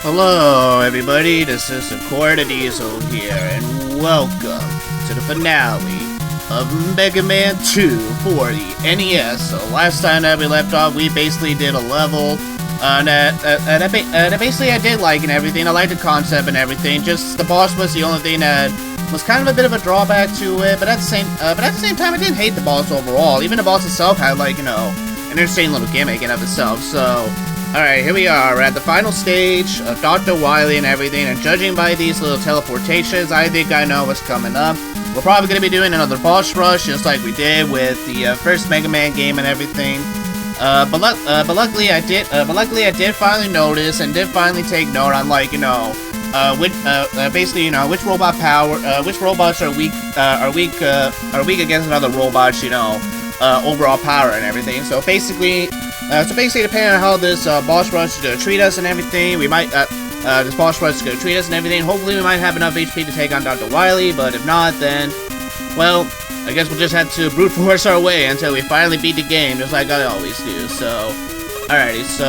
Hello everybody, this is Accord Diesel here, and welcome to the finale of Mega Man 2 for the NES. So last time that we left off, we basically did a level that basically I did like and everything. I liked the concept and everything, just the boss was the only thing that was kind of a bit of a drawback to it, but at the same time I didn't hate the boss overall. Even the boss itself had, like, you know, an interesting little gimmick in of itself. So alright, here we are. We're at the final stage of Dr. Wily and everything, and judging by these little teleportations, I think I know what's coming up. We're probably going to be doing another boss rush, just like we did with the first Mega Man game and everything. But luckily I did finally notice and did finally take note on, like, you know, basically, you know, which robots are weak against another robot's, you know, overall power and everything. So basically, depending on how this boss rush is gonna treat us and everything, we might this boss rush is gonna treat us and everything. Hopefully, we might have enough HP to take on Dr. Wily. But if not, then, well, I guess we'll just have to brute force our way until we finally beat the game, just like I always do. So, alrighty. So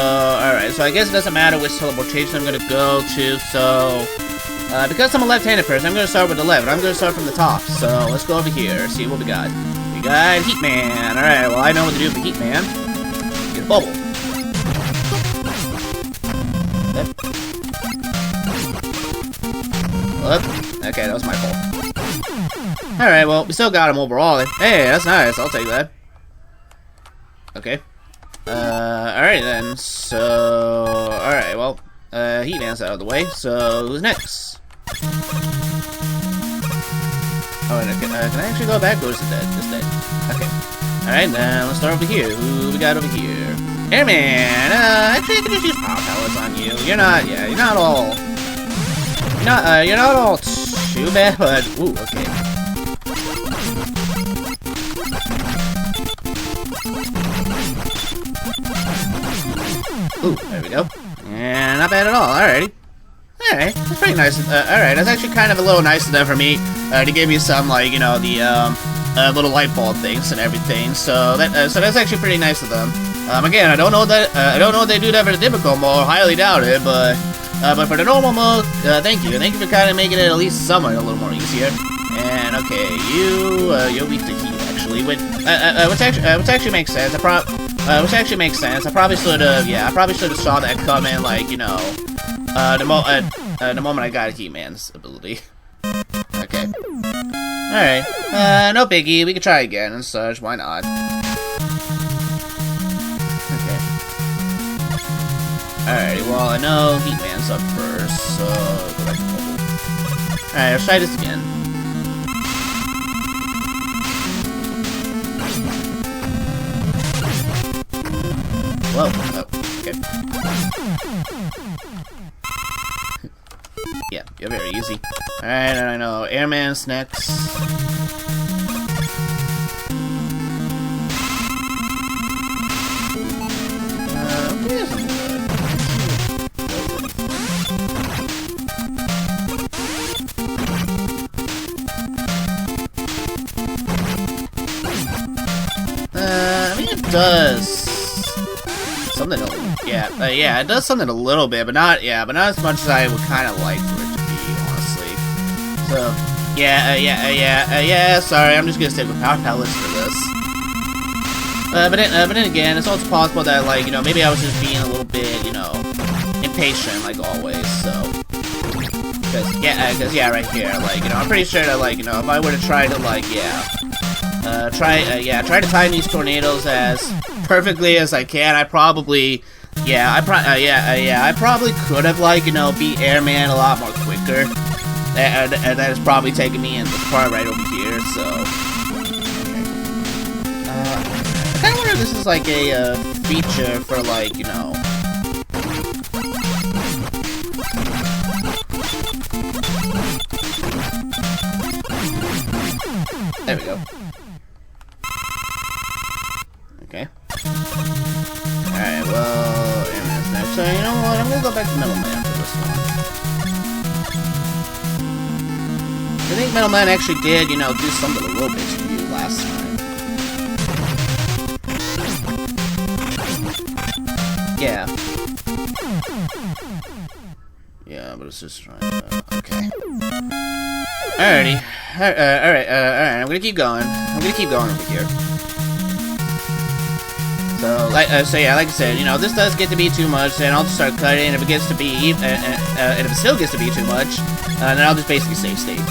I guess it doesn't matter which teleportation I'm gonna go to. So, because I'm a left-handed person, I'm gonna start with the left. I'm gonna start from the top. So let's go over here, see what we got. We got Heat Man. Alright, well, I know what to do for Heat Man. Get a bubble. Okay, that was my fault. Alright, well, we still got him overall. Hey, that's nice. I'll take that. Okay. Alright then. So, alright, well, Heat Man's out of the way. So, who's next? Oh, and can I actually go back, or is it dead? It's dead. Okay. Alright, then let's start over here. Who we got over here? Airman! Actually, I can just use power pellets on you. You're not all too bad, but, ooh, okay. Ooh, there we go. And not bad at all, alrighty. Alright, that's pretty nice. Alright, that's actually kind of a little nice of them for me to give me some, like, you know, the little light bulb things and everything. So that's actually pretty nice of them. Again, I don't know if they do that for the difficult mode. Highly doubt it, but for the normal mode, thank you for kind of making it at least somewhat a little more easier. And okay, you're weak to heat actually, which actually makes sense. I probably should have saw that coming, like, you know, the moment I got Heat Man's ability. Okay. Alright. No biggie. We can try again and such. Why not? Okay. Alrighty. Well, I know Heat Man's up first, so go back to mobile. Alright, let's try this again. Whoa. Oh, okay. Yeah, you're very easy. Alright, I know. Airman's next. I mean, it does something. Yeah, it does something a little bit, but not as much as I would kind of like for it to be, honestly. So, yeah. Sorry, I'm just gonna stick with power pellets for this. But then again, it's also possible that, like, you know, maybe I was just being a little bit, you know, impatient, like always. So, because right here, like, you know, I'm pretty sure that, like, you know, if I were to try to, like, try to time these tornadoes as perfectly as I can, I probably could have, like, you know, beat Airman a lot more quicker. And that is probably taking me in this part right over here, so. I kinda wonder if this is like a feature for, like, you know. There we go. Okay. Alright, well, Airman's next. So, you know what? I'm gonna go back to Metal Man for this one. I think Metal Man actually did, you know, do something a little bit to you last time. Yeah. Yeah, but it's just right. Okay. Alrighty. Alright. I'm gonna keep going. Over here. So, like I said, you know, this does get to be too much, then I'll just start cutting. If it gets to be, and if it still gets to be too much, then I'll just basically save state.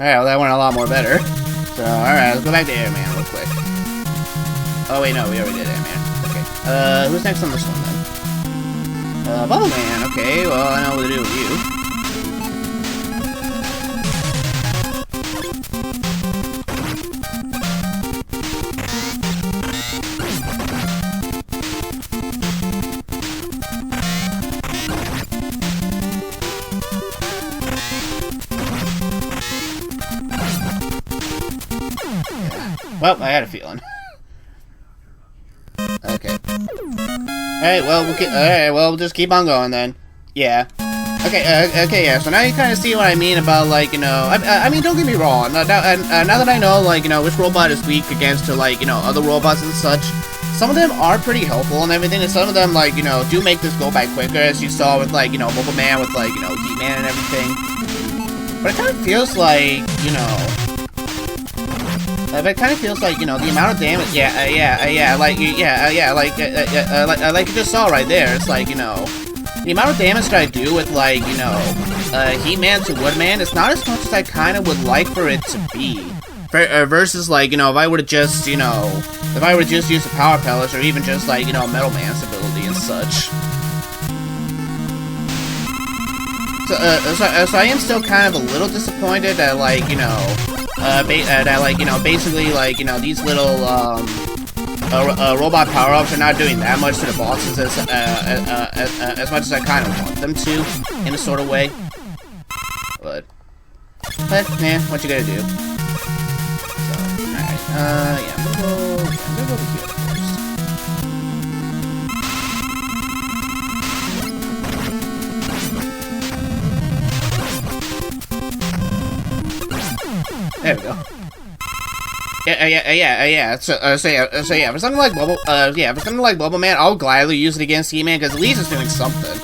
Alright, well that went a lot more better. So, alright, let's go back to Airman real quick. Oh wait, no, we already did Airman. Okay. Who's next on this one then? Bubble Man, okay, well I know what to do with you. Well, I had a feeling. Okay. Alright, well, we'll just keep on going then. Yeah. Okay, yeah, so now you kind of see what I mean about, like, you know, I mean, don't get me wrong, now that I know, like, you know, which robot is weak against, like, you know, other robots and such, some of them are pretty helpful and everything, and some of them, like, you know, do make this go by quicker, as you saw with, like, you know, Mobile Man with, like, you know, He-Man and everything. But it kind of feels like, you know, but it kind of feels like, you know, the amount of damage, like you just saw right there, it's like, you know, the amount of damage that I do with, like, you know, He-Man to Woodman, it's not as much as I kind of would like for it to be. Versus, like, you know, if I were to just, you know, use the Power Pellets, or even just, like, you know, Metal Man's ability and such. So I am still kind of a little disappointed that, like, you know, basically, like, you know, these little, robot power-ups are not doing that much to the bosses as much as I kind of want them to, in a sort of way. But man, what you gotta do? So, alright, yeah, I'm gonna go over here first. There we go. Yeah. So yeah, for something like Bubble Man, I'll gladly use it against He-Man because at least it's doing something.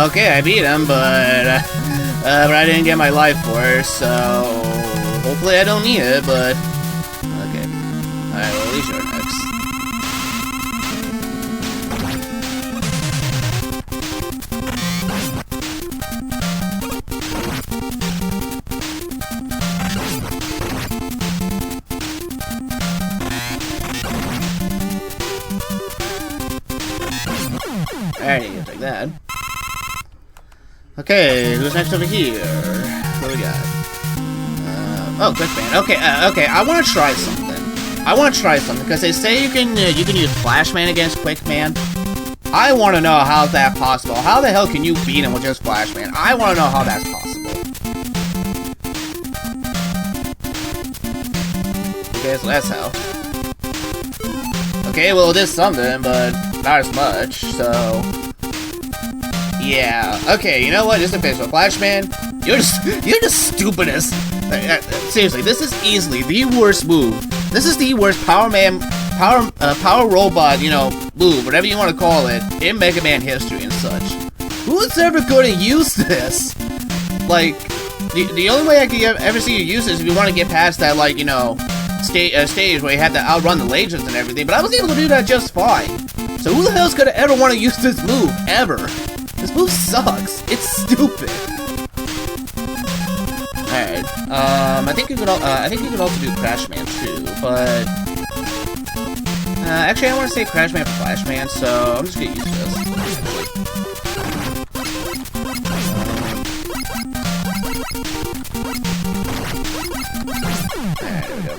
Okay, I beat him, but I didn't get my life force, so hopefully I don't need it, but okay. Alright, well, at least you're next. Alright, you can take that. Okay, who's next over here? What do we got? Oh, Quick Man. Okay, I want to try something. Because they say you can use Flash Man against Quick Man. I want to know how that's possible. How the hell can you beat him with just Flash Man? I want to know how that's possible. Okay, so that's how. Okay, well, it is something, but not as much, so... Yeah, okay, you know what? Just to finish with Flash Man, you're the stupidest. Seriously, this is easily the worst move. This is the worst power robot, you know, move, whatever you want to call it, in Mega Man history and such. Who's ever going to use this? Like, the only way I could ever see you use this is if you want to get past that, like, you know, stage where you had to outrun the Legends and everything, but I was able to do that just fine. So who the hell's going to ever want to use this move, ever? This move sucks. It's stupid. Alright. I think you could also do Crash Man too, but actually I want to say Crash Man for Flash Man, so I'm just gonna use this. Alright, there we go.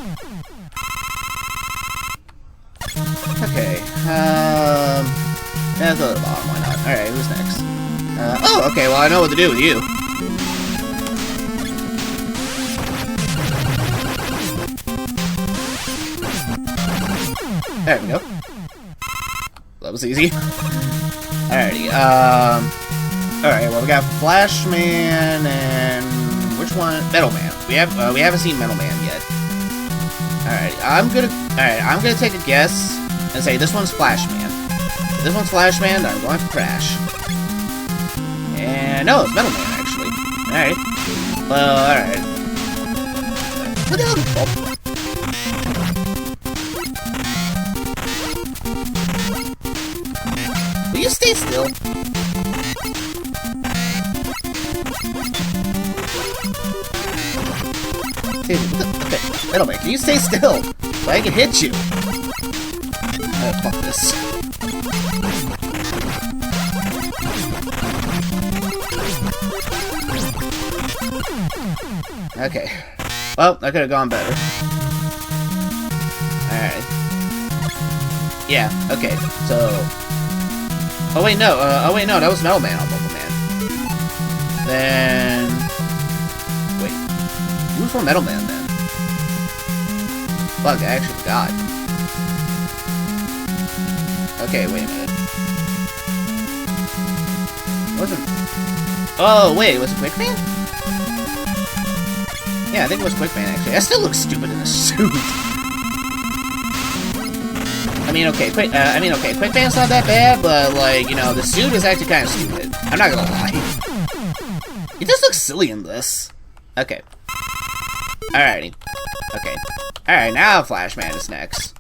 Okay, yeah, go to the bottom, why not? Alright, who's next? Oh, okay, well I know what to do with you. There we go. That was easy. Alrighty, alright, well we got Flashman and which one? Metal Man. We haven't seen Metal Man yet. Alright, I'm gonna take a guess and say this one's Flashman. If this one's Flashman, I'm going for Crash. And no, it's Metal Man actually. Alright. Well, alright. What the hell? Will you stay still? Okay, Metal Man, can you stay still? So I can hit you. Fuck this. Okay. Well, that could have gone better. Alright. Yeah, okay, so... Oh wait, no, that was Metal Man on Bubble Man. Then... Wait. Who's for Metal Man then? Fuck, I actually forgot. Okay, wait a minute. Wasn't... Oh, wait, was it Quickman? Yeah, I think it was Quickman, actually. I still look stupid in a suit. I mean, okay, Quickman's not that bad, but, like, you know, the suit is actually kind of stupid. I'm not gonna lie. It just looks silly in this. Okay. Alrighty. Okay. Alright, now Flashman is next.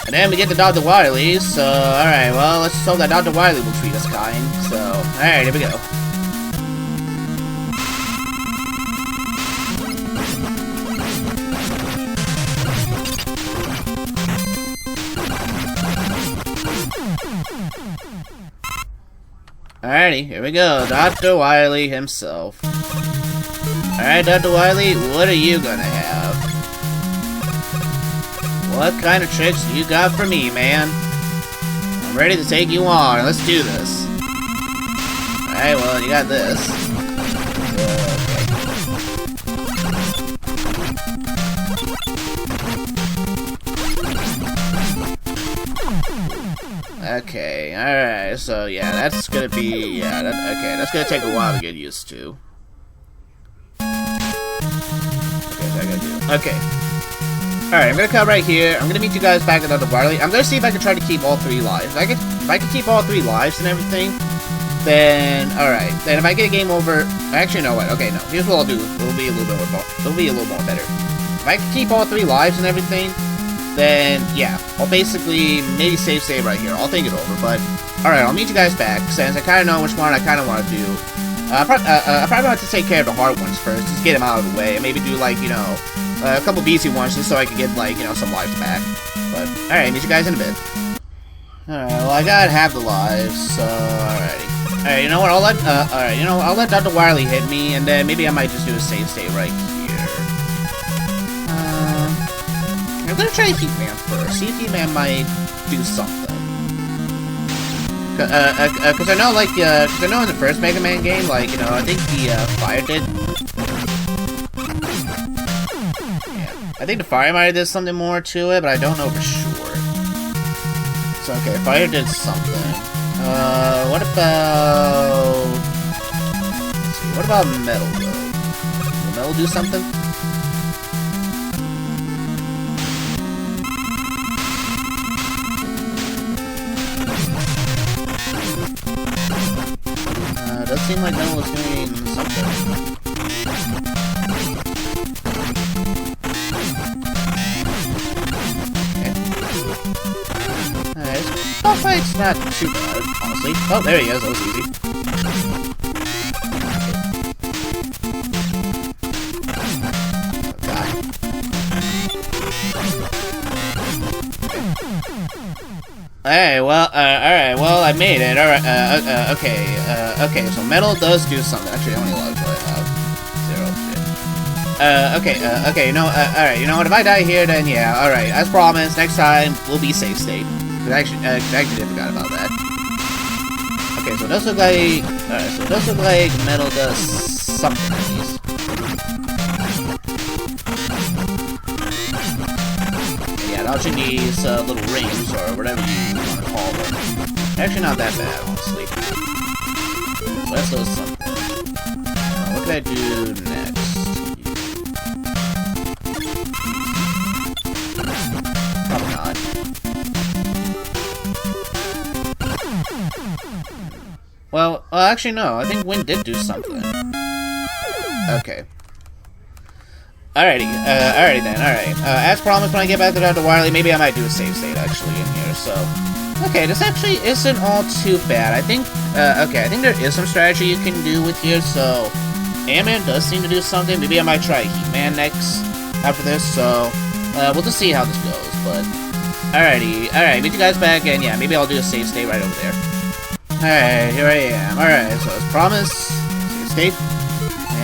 And then we get to Dr. Wily, so, alright, well, let's just hope that Dr. Wily will treat us kind. So, alright, here we go. Alrighty, here we go, Dr. Wily himself. Alright, Dr. Wily, what are you gonna have? What kind of tricks do you got for me, man? I'm ready to take you on, let's do this. Alright, well, you got this. Okay, alright, so yeah, that's gonna be, yeah, okay, that's gonna take a while to get used to. Okay. Alright, I'm gonna come right here. I'm gonna meet you guys back at Dr. Wily. I'm gonna see if I can try to keep all 3 lives. If I can keep all 3 lives and everything, then alright. Then if I get a game over, actually, no, what? Okay, no. Here's what I'll do. It'll be a little bit more. It'll be a little more better. If I can keep all 3 lives and everything, then yeah, I'll basically maybe save right here. I'll think it over. But alright, I'll meet you guys back since I kind of know which one I kind of want to do. I probably want to take care of the hard ones first, just get them out of the way, and maybe do, like, you know, a couple easy ones just so I can get, like, you know, some lives back. But, alright, meet you guys in a bit. Alright, well, I got half the lives, so, alrighty. Alright, you know what, I'll let Dr. Wily hit me, and then maybe I might just do a save state right here. I'm gonna try Heatman first, see if Heatman might do something. Cause I know, like, cause I know in the first Mega Man game, like, you know, I think the, fire did... Yeah, I think the fire might have did something more to it, but I don't know for sure. So, okay, fire did something. What about... Let's see, what about metal, though? Will metal do something? Does seem like metal is doing something. Okay. Alright, this boss fight's not too bad, honestly. Oh, there he is, that was easy. Oh, God. Alright, well, I made it. Alright, okay, so metal does do something. Actually, how many lives do I have? 0, shit. Okay, alright, you know what, if I die here, then yeah, alright, as promised, next time, we'll be safe state. I actually did forgot about that. Okay, so it does look like, alright, so it does look like metal does something at least. Yeah, dodging these, little rings, or whatever you want to call them. Actually not that bad, honestly. So that's does something. What can I do next? Probably not. Well, actually no. I think Wind did do something. Okay. Alrighty then, alright. As promised, when I get back to Dr. Wily, maybe I might do a save state actually in here, so... Okay, this actually isn't all too bad. I think, okay, I think there is some strategy you can do with here, so... Ant-Man does seem to do something. Maybe I might try He-Man next after this, so... we'll just see how this goes, but... Alright, meet you guys back, and yeah, maybe I'll do a save state right over there. Alright, here I am. Alright, so as promised, save state.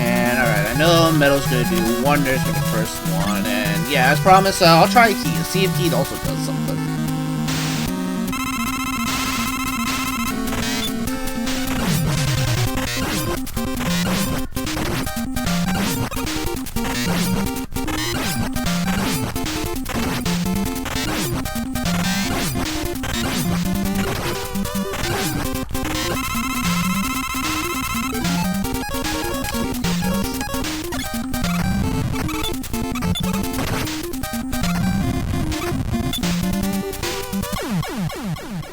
And alright, I know Metal's gonna do wonders for the first one, and yeah, as promised, I'll try Key to see if Key also does something.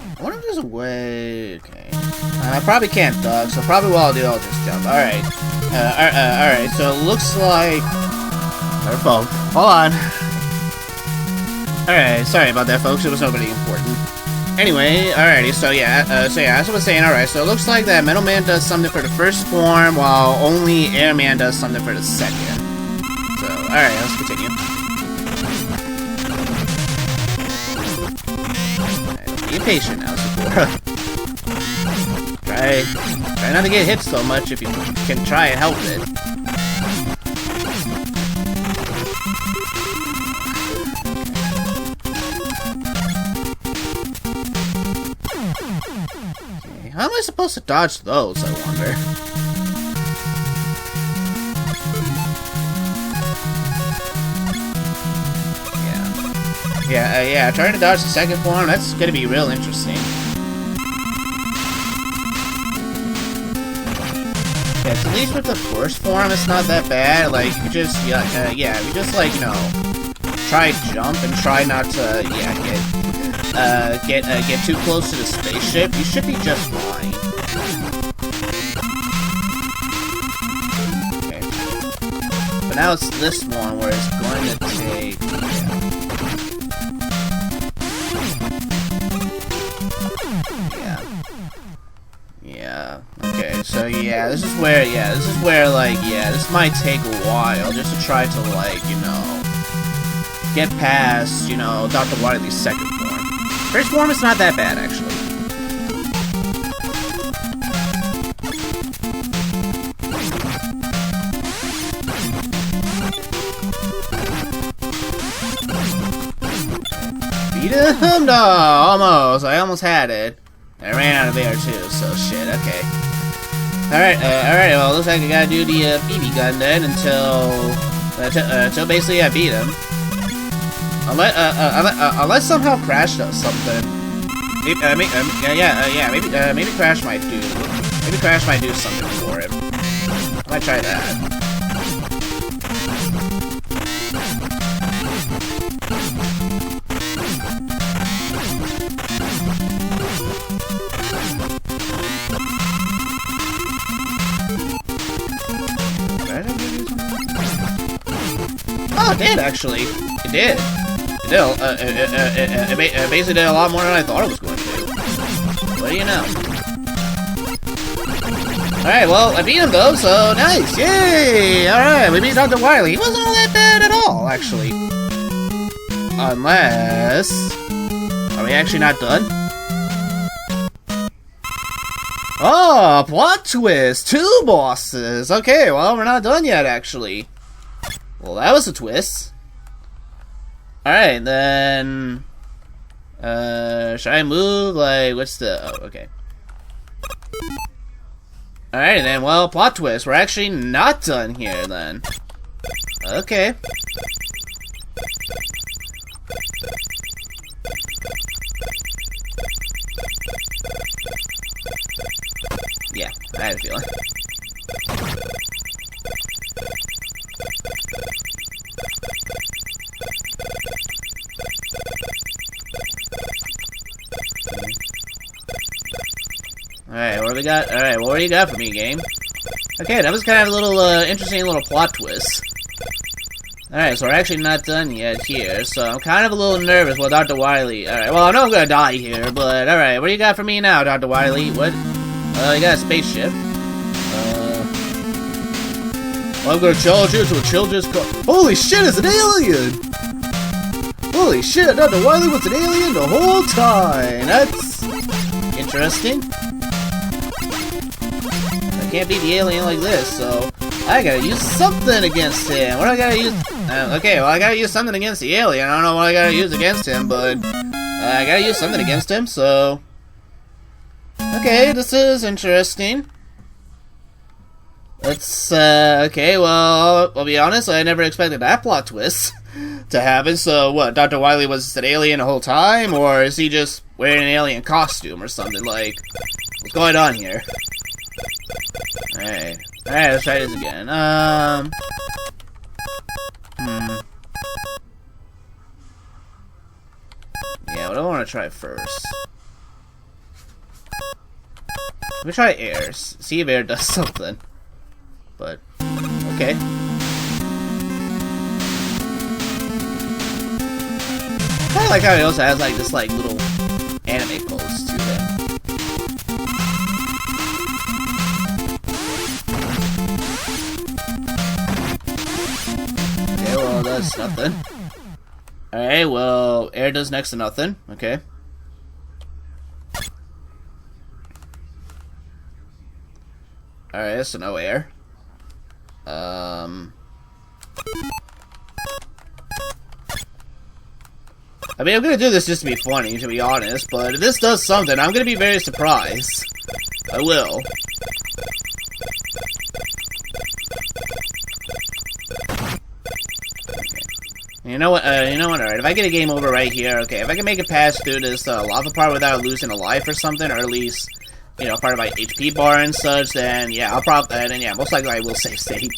I wonder if there's a way... Okay. I probably can't duck, so probably what I'll do, I'll just jump. Alright. Alright, so it looks like... Our phone. Hold on. Alright, sorry about that, folks. It was nobody important. Anyway, alrighty, so yeah, as I was saying, alright, so it looks like that Metal Man does something for the first form, while only Airman does something for the second. So, alright, let's continue. Be patient now, Sakura. Try not to get hit so much if you can try and help it. Okay, how am I supposed to dodge those, I wonder? Yeah, trying to dodge the second form, that's gonna be real interesting. Yeah, at least with the first form, it's not that bad. Like, you just, you just, like, you know, try jump and try not to, get too close to the spaceship. You should be just fine. Okay. But now it's this one where it's going to take... Yeah. Okay, so yeah, this is where, like, this might take a while just to try to, like, you know, get past, you know, Dr. Wily's second form. First form is not that bad, actually. Beat him? No, almost. I almost had it. I ran out of air too, so shit, okay. Alright, well, looks like I gotta do the BB gun then until basically I beat him. Unless somehow Crash does something. Maybe Crash might do. Maybe Crash might do something for him. I might try that. Oh, it did, actually. It did. It basically did a lot more than I thought it was going to do. What do you know? Alright, well, I beat him though, so nice! Yay! Alright, we beat Dr. Wily. He wasn't all that bad at all, actually. Unless... Are we actually not done? Oh, plot twist! 2 bosses! Okay, well, we're not done yet, actually. Well, that was a twist. Alright, then... should I move? Like, what's the... Oh, okay. Alright, then, well, plot twist. We're actually not done here, then. Okay. Yeah, I had a feeling. Alright, what do we got? Alright, what do you got for me, game? Okay, that was kind of a little, interesting little plot twist. Alright, so we're actually not done yet here, so I'm kind of a little nervous with Dr. Wily. Alright, well, I know I'm gonna die here, but alright, what do you got for me now, Dr. Wily? What? You got a spaceship. Well, I'm gonna challenge you to a children's car. Holy shit, it's an alien! Holy shit, Dr. Wily was an alien the whole time! That's... interesting. I can't beat the alien like this, so... I gotta use something against him. What do I gotta use? Okay, well, I gotta use something against the alien. I don't know what I gotta use against him, but... I gotta use something against him, so... Okay, this is interesting. Let's, okay, well, I'll be honest, I never expected that plot twist to happen, so what, Dr. Wily was an alien the whole time, or is he just wearing an alien costume or something, like, what's going on here? Alright, let's try this again, Yeah, what do I want to try first? Let me try air, see if air does something. But, okay. I like how it also has like this like little anime pose to it. Okay, well that's nothing. Alright, well air does next to nothing. Okay. Alright, so no air. I mean, I'm gonna do this just to be funny, to be honest, but if this does something, I'm gonna be very surprised. I will. You know what, alright, if I get a game over right here, okay, if I can make it past through this, lava part without losing a life or something, or at least, you know, part of my HP bar and such, then, yeah, then, yeah, most likely I will save state.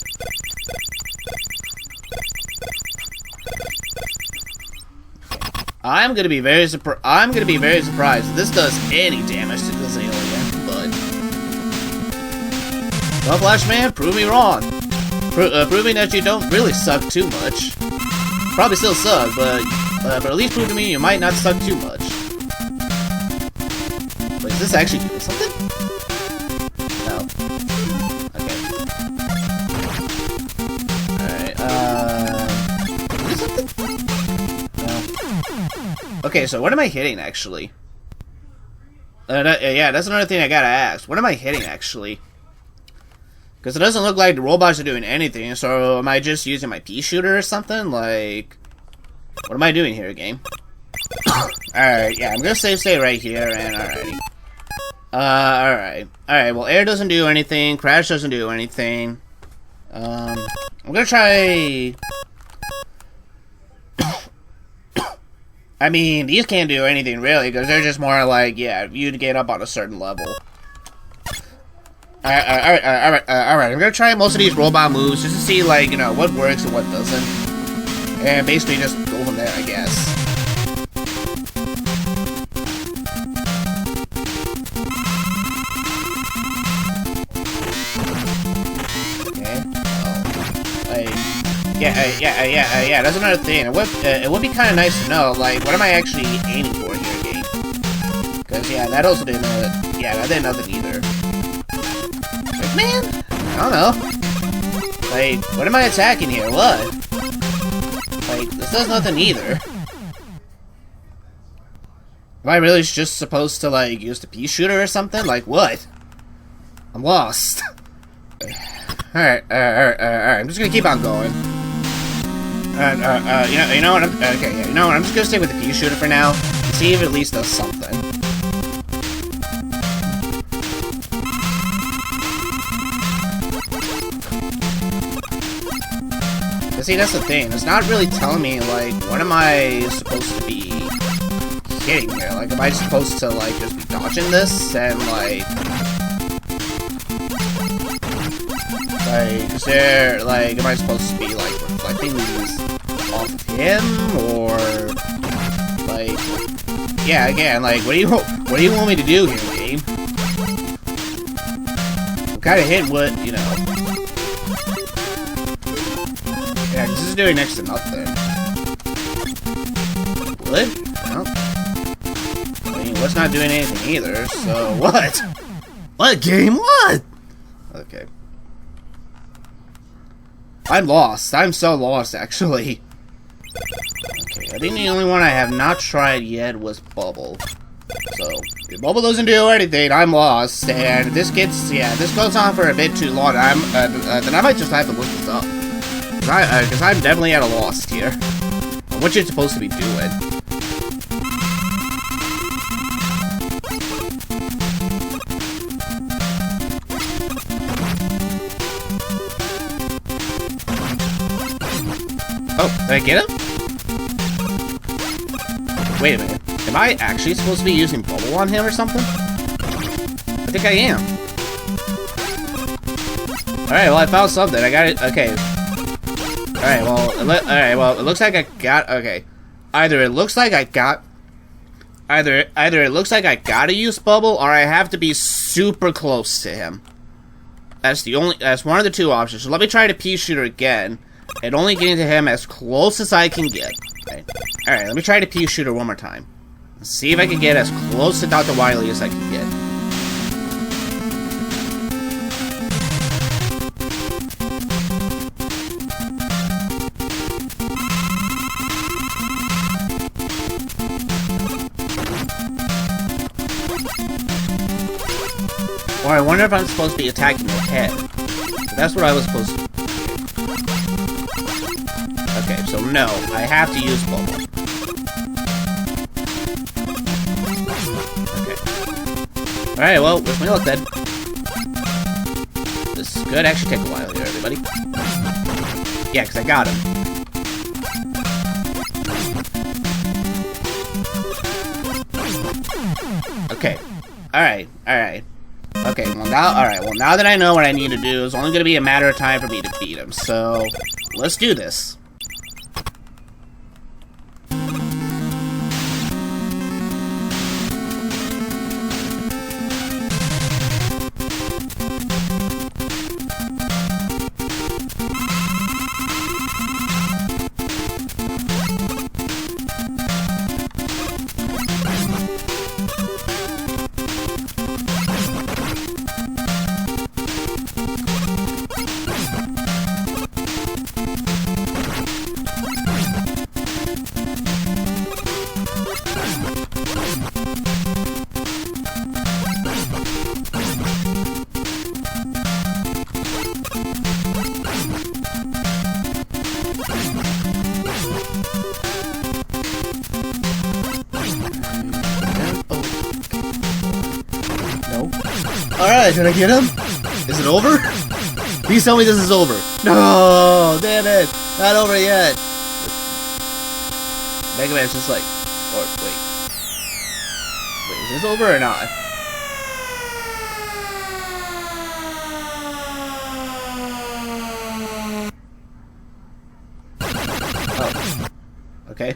I'm gonna be very surprised if this does any damage to this alien, but... Well, Flashman, prove me wrong. Proving that you don't really suck too much. Probably still suck, but at least prove to me you might not suck too much. Wait, is this actually doing something? No. Okay. Alright, do something? No. Okay, so what am I hitting, actually? Yeah, that's another thing I gotta ask. What am I hitting, actually? Because it doesn't look like the robots are doing anything, so am I just using my pea shooter or something? Like, what am I doing here, game? Alright, yeah, I'm gonna save state right here, and alrighty. Alright, well, air doesn't do anything, crash doesn't do anything. I'm gonna try... I mean, these can't do anything, really, because they're just more like, yeah, you get up on a certain level. Alright, I'm gonna try most of these robot moves just to see, like, you know, what works and what doesn't. And basically just go from there, I guess. Yeah, that's another thing. It would be kind of nice to know, like, what am I actually aiming for here, game? Because, yeah, that also didn't know that. Yeah, that did nothing either. Like, man, I don't know. Like, what am I attacking here? What? Like, this does nothing either. Am I really just supposed to, like, use the pea shooter or something? Like, what? I'm lost. Alright, I'm just gonna keep on going. You know what? Okay, yeah, you know what? I'm just gonna stick with the pea shooter for now. And see if it at least does something. But see, that's the thing. It's not really telling me, like, what am I supposed to be hitting here? Like, am I supposed to, like, just be dodging this and, like, is there, like, am I supposed to be, like, reflecting these off of him, or, like, yeah, again, like, what do you want me to do here, game? I'm kind of hitting what, you know. Yeah, this is doing next to nothing. What? Well, I mean, what's not doing anything either, so what? What, game? What? Okay. I'm lost. I'm so lost, actually. Okay, I think the only one I have not tried yet was Bubble. So, if Bubble doesn't do anything, I'm lost. And if this gets, yeah, this goes on for a bit too long, then I might just have to look this up. Because I'm definitely at a loss here. What you're supposed to be doing. Oh, did I get him? Wait a minute. Am I actually supposed to be using Bubble on him or something? I think I am. Alright, well, I found something. I got it. Okay. Alright, well, it looks like I got... Okay. Either it looks like I got... Either it looks like I gotta use Bubble, or I have to be super close to him. That's one of the two options. So let me try to pea shooter again. And only getting to him as close as I can get. Alright, let me try to pea shooter one more time. Let's see if I can get as close to Dr. Wily as I can get. Or I wonder if I'm supposed to be attacking your head. That's what I was supposed to... Okay, so no, I have to use Bubble. Okay. Alright, well, wish me luck then. This could actually take a while here, everybody. Yeah, because I got him. Okay. Alright. Okay, well now that I know what I need to do, it's only gonna be a matter of time for me to beat him, so let's do this. Alright, did I get him? Is it over? Please tell me this is over. No, damn it. Not over yet. Mega Man's just like, or wait. Wait, is this over or not? Oh. Okay.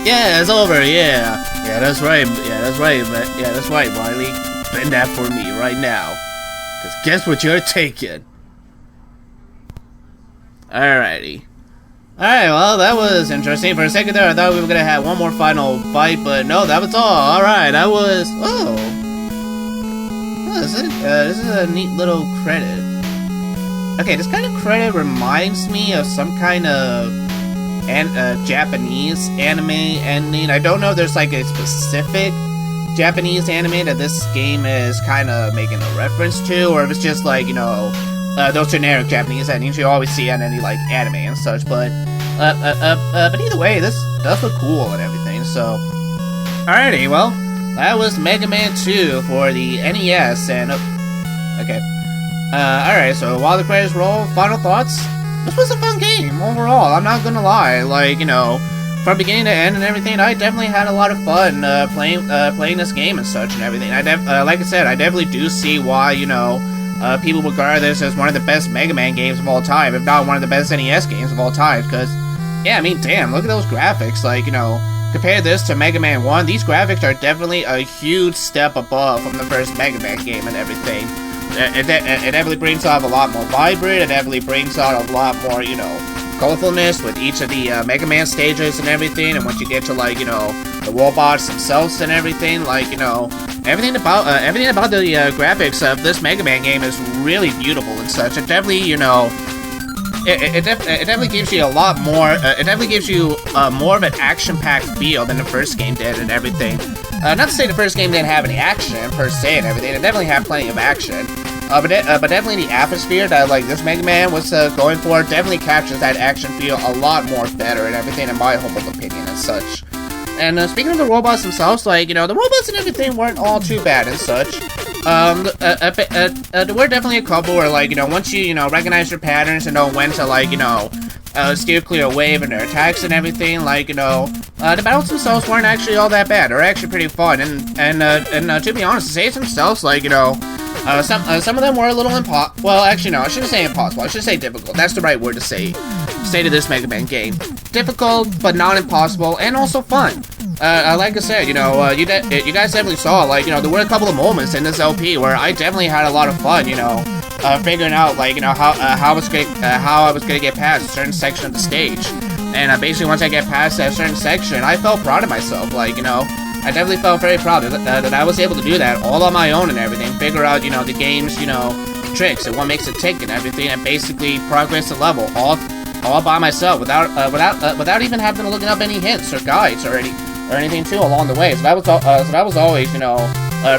Yeah, it's over, yeah. Yeah, that's right. Yeah, that's right. Yeah, that's right, Wily. Bend that for me right now. Because guess what you're taking? Alrighty. Alright, well, that was interesting. For a second there, I thought we were going to have one more final fight, but no, that was all. Alright, that was... Oh, this is a neat little credit. Okay, this kind of credit reminds me of some kind of Japanese anime ending. I don't know if there's like a specific Japanese anime that this game is kind of making a reference to, or if it's just like, you know, those generic Japanese endings you always see on any, like, anime and such, but either way, this does look cool and everything, so... Alrighty, well, that was Mega Man 2 for the NES, and... okay. Alright, so while the credits roll, final thoughts? This was a fun game, overall, I'm not gonna lie, like, you know, from beginning to end and everything, I definitely had a lot of fun, playing this game and such and everything. Like I said, I definitely do see why, you know, people regard this as one of the best Mega Man games of all time, if not one of the best NES games of all time, because, yeah, I mean, damn, look at those graphics, like, you know, compare this to Mega Man 1, these graphics are definitely a huge step above from the first Mega Man game and everything. It definitely brings out a lot more vibrant, it definitely brings out a lot more, you know, colorfulness with each of the Mega Man stages and everything, and once you get to, like, you know, the robots themselves and everything, like, you know, everything about the graphics of this Mega Man game is really beautiful and such. It definitely, you know, it definitely gives you a lot more, it definitely gives you more of an action-packed feel than the first game did and everything. Not to say the first game didn't have any action per se and everything, it definitely had plenty of action. But definitely the atmosphere that, like, this Mega Man was going for definitely captures that action feel a lot more better and everything, in my humble opinion and such. And speaking of the robots themselves, like, you know, the robots and everything weren't all too bad and such. There were definitely a couple where, like, you know, once you know, recognize your patterns and know when to, like, you know, steer clear away from their attacks and everything, like, you know, the battles themselves weren't actually all that bad. They're actually pretty fun, and to be honest, the saves themselves, like, you know, some of them were a little well, actually, no, I shouldn't say impossible, I should say difficult. That's the right word to say to this Mega Man game. Difficult, but not impossible, and also fun. Like I said, you know, you guys definitely saw, like, you know, there were a couple of moments in this LP where I definitely had a lot of fun, you know, figuring out, like, you know, how I was gonna get past a certain section of the stage. And basically, once I get past that certain section, I felt proud of myself, like, you know, I definitely felt very proud that I was able to do that all on my own and everything, figure out, you know, the game's, you know, tricks and what makes it tick and everything, and basically progress the level all by myself without even having to look up any hints or guides or anything too along the way. So that was always, you know,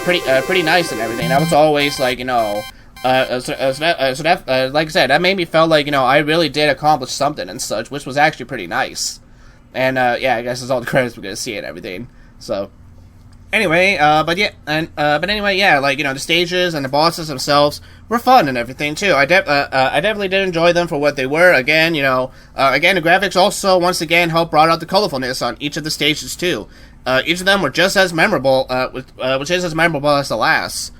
pretty nice and everything. That was always, like, you know, like I said, that made me feel like, you know, I really did accomplish something and such, which was actually pretty nice. And yeah, I guess that's all the credits we're gonna see and everything. So anyway, but anyway, yeah, like, you know, the stages and the bosses themselves were fun and everything too. I definitely did enjoy them for what they were. Again, you know, the graphics also once again helped brought out the colorfulness on each of the stages too. Each of them were just as memorable, which is as memorable as the last.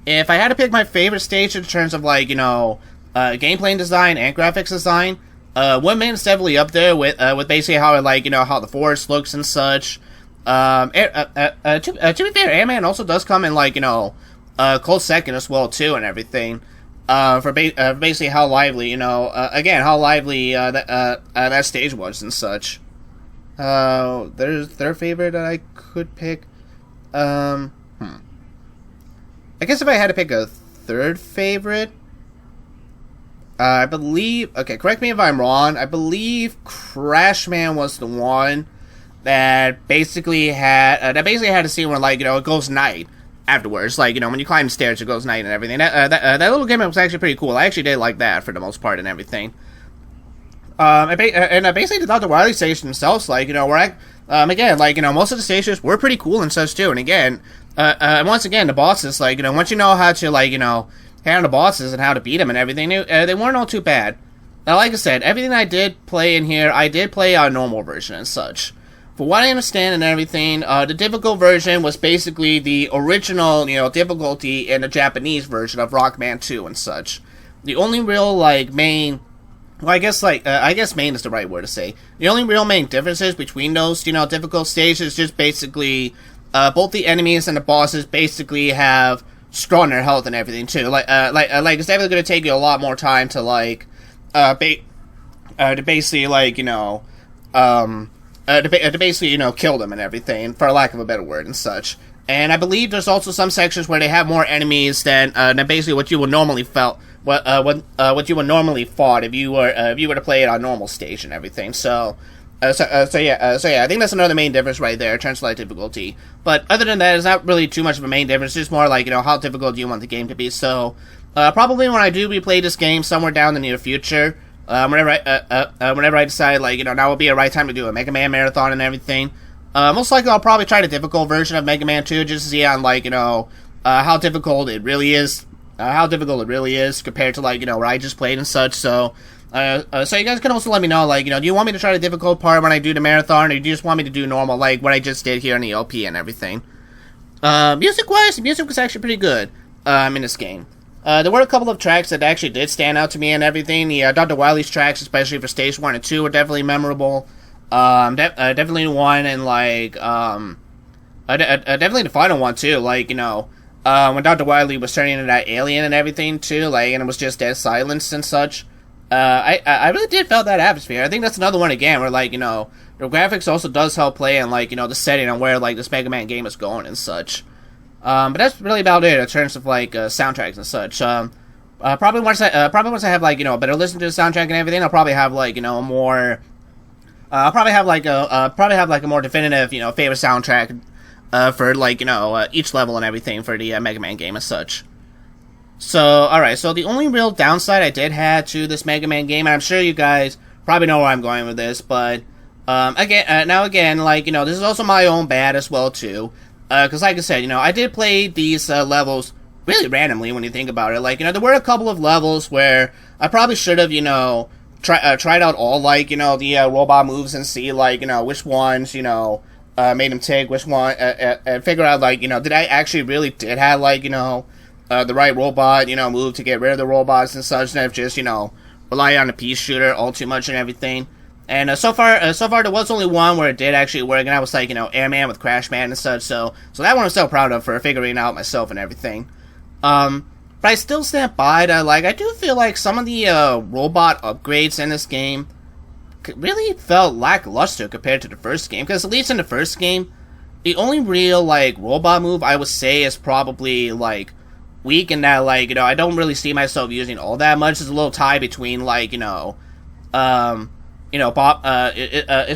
If I had to pick my favorite stage in terms of, like, you know, gameplay design and graphics design, One Man's definitely up there with basically how, like, you know, how the forest looks and such. To be fair, Ant-Man also does come in, like, you know, close second as well too and everything. For basically how lively, you know, again, how lively that stage was and such. There's their favorite that I could pick. I guess if I had to pick a third favorite, I believe, okay, correct me if I'm wrong, I believe Crash Man was the one that basically had a scene where, like, you know, it goes night afterwards, like, you know, when you climb the stairs it goes night and everything. That little gimmick was actually pretty cool. I actually did like that for the most part and everything. I basically thought the Wily stations themselves, like, you know, were again, like, you know, most of the stations were pretty cool and such too. And again, once again, the bosses, like, you know, once you know how to, like, you know, handle the bosses and how to beat them and everything, they weren't all too bad. Now, like I said, everything I did play in here, I did play on normal version and such. For what I understand and everything, the difficult version was basically the original, you know, difficulty in the Japanese version of Rockman 2 and such. The only real, like, main... Well, I guess main is the right word to say. The only real main differences between those, you know, difficult stages is just basically, both the enemies and the bosses basically have stronger health and everything, too. Like, it's definitely going to take you a lot more time to, like, to basically, like, you know, to basically, you know, kill them and everything, for lack of a better word and such. And I believe there's also some sections where they have more enemies than basically what you would normally what you would normally fought if you were to play it on normal stage and everything. So yeah, I think that's another main difference right there, translate difficulty. But other than that, it's not really too much of a main difference. It's just more like, you know, how difficult do you want the game to be. So Probably when I do replay this game somewhere down the near future, whenever I decide, like, now will be a right time to do a Mega Man marathon and everything. Most likely I'll probably try the difficult version of Mega Man 2 just to see on, like, how difficult it really is. Compared to, like, where I just played and such. So you guys can also let me know, like, do you want me to try the difficult part when I do the marathon, or do you just want me to do normal, like what I just did here in the LP and everything? Music-wise, the music was actually pretty good in this game. There were a couple of tracks that actually did stand out to me and everything. The Dr. Wily's tracks, especially for Stage 1 and 2, were definitely memorable. Definitely one, and, like, definitely the final one, too. Like, when Dr. Wily was turning into that alien and everything, too, like, and it was just dead silence and such. I really did felt that atmosphere. I think that's another one, again, where, like, the graphics also does help play in, like, the setting and where, like, this Mega Man game is going and such. But that's really about it in terms of, like, soundtracks and such. Probably once I have, like, better listen to the soundtrack and everything, I'll probably have, like, a more, probably have a more definitive, favorite soundtrack, for, like, each level and everything for the Mega Man game and such. So, alright, so the only real downside I did have to this Mega Man game, and I'm sure you guys probably know where I'm going with this, but, again, like, this is also my own bad as well, too. Because, like I said, I did play these levels really randomly when you think about it. Like, there were a couple of levels where I probably should have, tried out all, like, the robot moves and see, like, which ones, made them tick, which one, and figure out, like, did I actually really did have, like, the right robot, move to get rid of the robots and such, and just, rely on the pea shooter all too much and everything. And so far there was only one where it did actually work, and I was like, Airman with Crash Man and such, so that one I'm still proud of for figuring out myself and everything. But I still stand by that, like, I do feel like some of the robot upgrades in this game really felt lackluster compared to the first game, because at least in the first game, the only real, like, robot move I would say is probably, like, weak, in that, like, I don't really see myself using all that much. There's a little tie between, like, it's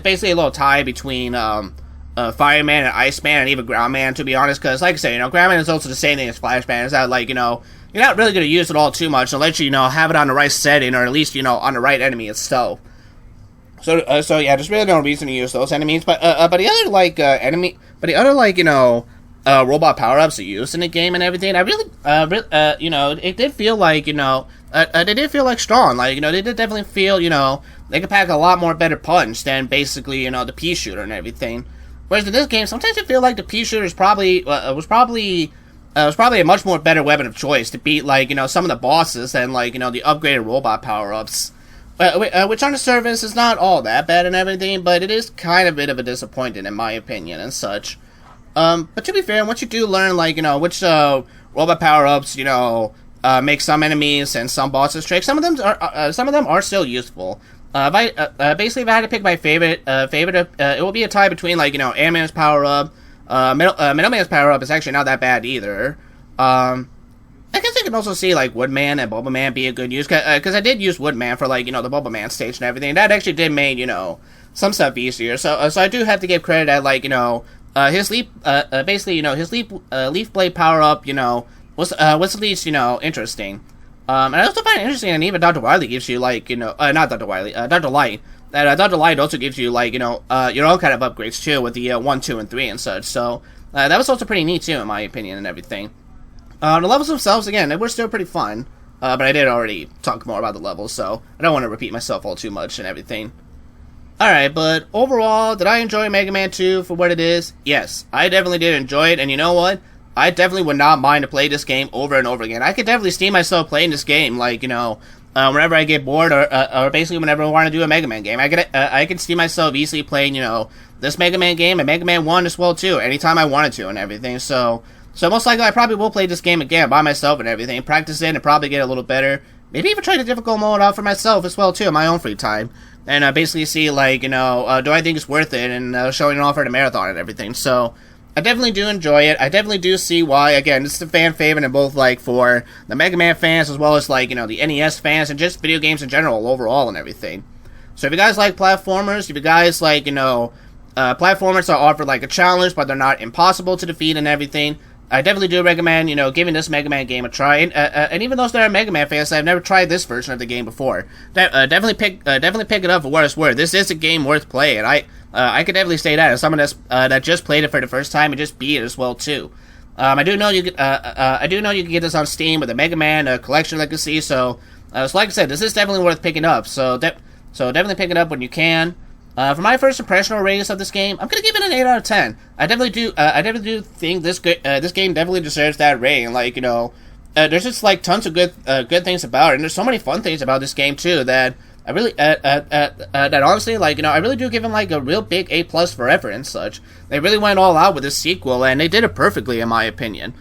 basically a little tie between, Fireman and Iceman and even Groundman, to be honest, because, like I said, Groundman is also the same thing as Flashman. It's that, like, you're not really going to use it all too much unless you, have it on the right setting, or at least, on the right enemy itself. So yeah, there's really no reason to use those enemies, but the other, like, robot power-ups are used in the game and everything, I really, it did feel like, they did feel like strong, like, they did definitely feel, they could pack a lot more better punch than basically, the pea shooter and everything. Whereas in this game, sometimes I feel like the pea shooter was probably a much more better weapon of choice to beat, like, some of the bosses than, like, the upgraded robot power-ups. Which on the surface is not all that bad and everything, but it is kind of a bit of a disappointment in my opinion and such. But to be fair, once you do learn, like, which robot power-ups, make some enemies and some bosses tricks, some of them are still useful. Basically, if I had to pick my favorite, it will be a tie between, like, Airman's power-up. Middleman's power-up is actually not that bad either. I guess I can also see, like, Woodman and Bulbaman be a good use, because I did use Woodman for, like, the Bulbaman stage and everything. That actually did make, some stuff easier. So I do have to give credit at, like, his leaf, his leaf blade power-up, was at least, interesting. And I also find it interesting, and even Dr. Wily gives you, like, not Dr. Wily, Dr. Light, that Dr. Light also gives you, like, your own kind of upgrades, too, with the 1, 2, and 3 and such. So that was also pretty neat, too, in my opinion, and everything. The levels themselves, again, they were still pretty fun, but I did already talk more about the levels, so I don't want to repeat myself all too much and everything. Alright, but overall, did I enjoy Mega Man 2 for what it is? Yes, I definitely did enjoy it, and you know what? I definitely would not mind to play this game over and over again. I could definitely see myself playing this game, like, whenever I get bored, or basically whenever I want to do a Mega Man game. I could see myself easily playing, this Mega Man game and Mega Man 1 as well, too, anytime I wanted to and everything, so most likely I probably will play this game again by myself and everything, practice it and probably get a little better. Maybe even try the difficult mode out for myself as well, too, in my own free time. And basically see, like, do I think it's worth it, and showing it off for the marathon and everything. So I definitely do enjoy it. I definitely do see why. Again, this is a fan favorite, and both, like, for the Mega Man fans, as well as, like, the NES fans, and just video games in general, overall, and everything. So if you guys like platformers, if you guys like, platformers are offered, like, a challenge, but they're not impossible to defeat and everything, I definitely do recommend, giving this Mega Man game a try. And even those that are Mega Man fans, I've never tried this version of the game before. Definitely pick it up for what it's worth. This is a game worth playing. I could definitely say that as someone that just played it for the first time and just beat it as well too. I do know you can get this on Steam with the Mega Man Collection Legacy. So like I said, this is definitely worth picking up. So definitely pick it up when you can. For my first impressional ratings of this game, I'm gonna give it an 8 out of 10. I definitely do think this game definitely deserves that rating. There's just tons of good things about it, and there's so many fun things about this game too that I really that honestly I really do give them a real big A+ for effort and such. They really went all out with this sequel, and they did it perfectly in my opinion.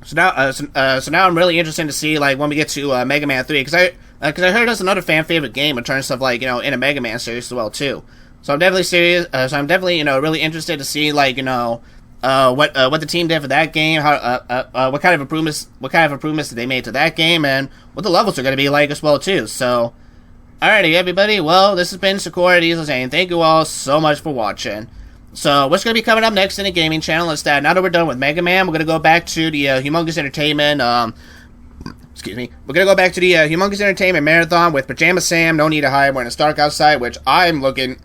So now I'm really interested to see when we get to Mega Man 3 because I heard it's another fan favorite game in terms of in a Mega Man series as well too. So I'm definitely serious. So I'm definitely really interested to see what the team did for that game, how what kind of improvements they made to that game, and what the levels are going to be like as well too. So, alrighty everybody, well this has been Sakura Diesel saying thank you all so much for watching. So what's going to be coming up next in the gaming channel is that now that we're done with Mega Man, we're going to go back to the Humongous Entertainment. Excuse me. We're going to go back to the Humongous Entertainment Marathon with Pajama Sam, No Need to Hide, When It's Dark Outside, which to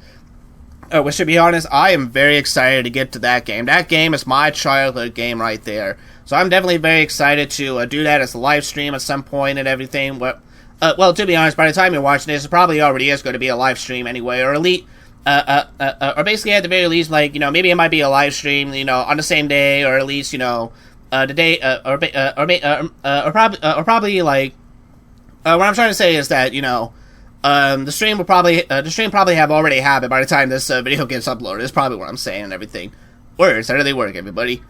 be honest, I am very excited to get to that game. That game is my childhood game right there. So I'm definitely very excited to do that as a live stream at some point and everything. Well, to be honest, by the time you're watching this, it probably already is going to be a live stream anyway, or or basically at the very least, maybe it might be a live stream, on the same day, or at least, the day, or probably what I'm trying to say is that, the stream probably have already happened by the time this video gets uploaded. Is probably what I'm saying and everything. Words, how do they work, everybody?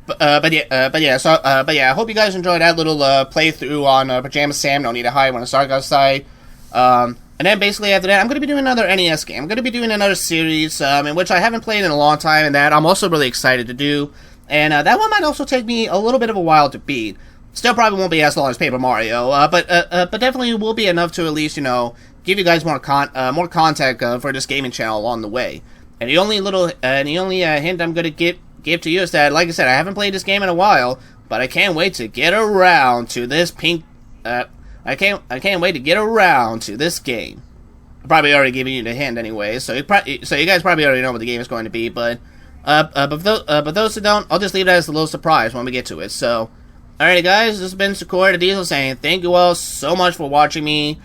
But yeah, I hope you guys enjoyed that little playthrough on Pajama Sam, No Need to Hide, When It's Dark Outside. And then basically after that, I'm going to be doing another NES game. I'm going to be doing another series in which I haven't played in a long time, and that I'm also really excited to do. And that one might also take me a little bit of a while to beat. Still probably won't be as long as Paper Mario, but definitely will be enough to at least, give you guys more contact for this gaming channel along the way. And the only hint I'm going to give to you is that, like I said, I haven't played this game in a while, but I can't wait to get around to this I can't wait to get around to this game. I'm probably already giving you the hint anyway, so you guys probably already know what the game is going to be. But those who don't, I'll just leave that as a little surprise when we get to it. So, alrighty guys, this has been Sakura Diesel saying thank you all so much for watching me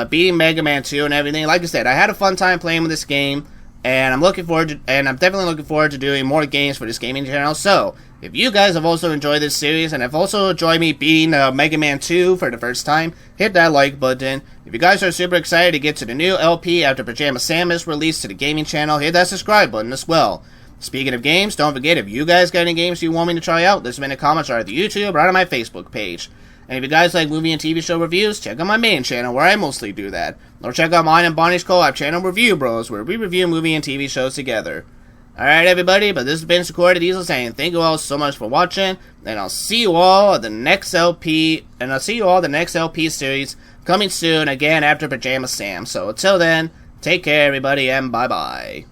beating Mega Man 2 and everything. Like I said, I had a fun time playing with this game, and I'm definitely looking forward to doing more games for this gaming channel. So, if you guys have also enjoyed this series and have also enjoyed me beating Mega Man 2 for the first time, hit that like button. If you guys are super excited to get to the new LP after Pajama Sam is released to the gaming channel, hit that subscribe button as well. Speaking of games, don't forget, if you guys got any games you want me to try out, leave them in the comments or at the YouTube or on my Facebook page. And if you guys like movie and TV show reviews, check out my main channel where I mostly do that. Or check out mine and Bonnie's co-op channel Review Bros, where we review movie and TV shows together. Alright everybody, but this has been Sakura Diesel saying thank you all so much for watching, and I'll see you all at the next LP, series coming soon, again after Pajama Sam. So until then, take care everybody, and bye bye.